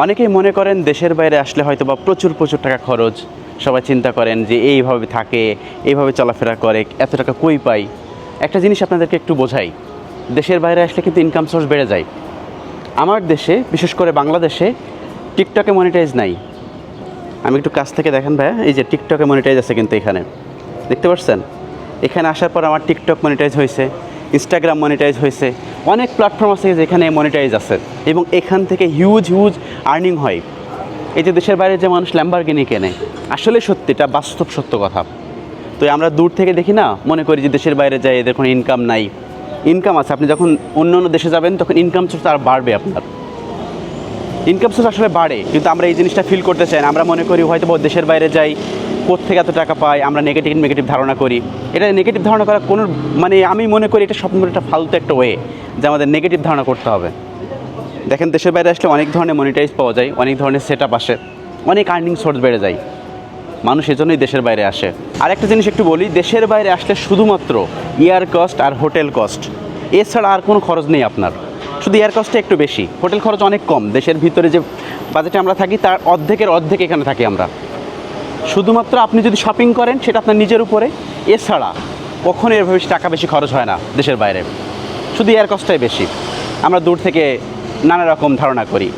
অনেকেই মনে করেন দেশের বাইরে আসলে হয়তো বা প্রচুর টাকা খরচ। সবাই চিন্তা করেন যে এইভাবে থাকে, এইভাবে চলাফেরা করে, এত টাকা কই পাই। একটা জিনিস আপনাদেরকে একটু বোঝাই, দেশের বাইরে আসলে কিন্তু ইনকাম সোর্স বেড়ে যায়। আমার দেশে, বিশেষ করে বাংলাদেশে, টিকটকে মনিটাইজ নাই। আমি একটু কাছ থেকে দেখেন ভাইয়া, এই যে টিকটকে মনিটাইজ আছে কিন্তু এখানে, দেখতে পাচ্ছেন? এখানে আসার পর আমার টিকটক মনিটাইজ হয়েছে, ইনস্টাগ্রাম মনিটাইজ হয়েছে, অনেক প্ল্যাটফর্ম আছে যেখানে মনিটাইজ আছে এবং এখান থেকে হিউজ আর্নিং হয়। এই যে দেশের বাইরে যে মানুষ ল্যাম্বরগিনি কেনে, আসলে সত্যি, এটা বাস্তব সত্য কথা। তো আমরা দূর থেকে দেখি না, মনে করি যে দেশের বাইরে যায় এদের কোনো ইনকাম নাই। ইনকাম আছে, আপনি যখন অন্য দেশে যাবেন তখন ইনকাম সোর্স আর বাড়বে, আপনার ইনকাম সোর্স আসলে বাড়ে। কিন্তু আমরা এই জিনিসটা ফিল করতে চাই না। আমরা মনে করি হয়তো দেশের বাইরে যাই, কোত্থেকে এত টাকা পাই, আমরা নেগেটিভ ধারণা করি। এটা নেগেটিভ ধারণা করা কোনো, মানে আমি মনে করি এটা সম্পূর্ণ একটা ফালতু একটা ওয়ে, যে আমাদের নেগেটিভ ধারণা করতে হবে। দেখেন, দেশের বাইরে আসলে অনেক ধরনের মনিটাইজ পাওয়া যায়, অনেক ধরনের সেট আপ আসে, অনেক আর্নিং সোর্স বেড়ে যায়। মানুষ এজন্যই দেশের বাইরে আসে। আর একটা জিনিস একটু বলি, দেশের বাইরে আসলে শুধুমাত্র এয়ার কস্ট আর হোটেল কস্ট, এছাড়া আর কোনো খরচ নেই আপনার। শুধু এয়ার কস্টটা একটু বেশি, হোটেল খরচ অনেক কম। দেশের ভিতরে যে বাজেটে আমরা থাকি তার অর্ধেক এখানে থাকি আমরা। শুধুমাত্র আপনি যদি শপিং করেন সেটা আপনার নিজের উপরে, এছাড়া কখনো এরভাবে টাকা বেশি খরচ হয় না দেশের বাইরে। শুধু এয়ার কস্টটাই বেশি। আমরা দূর থেকে নানা রকম ধারণা করি।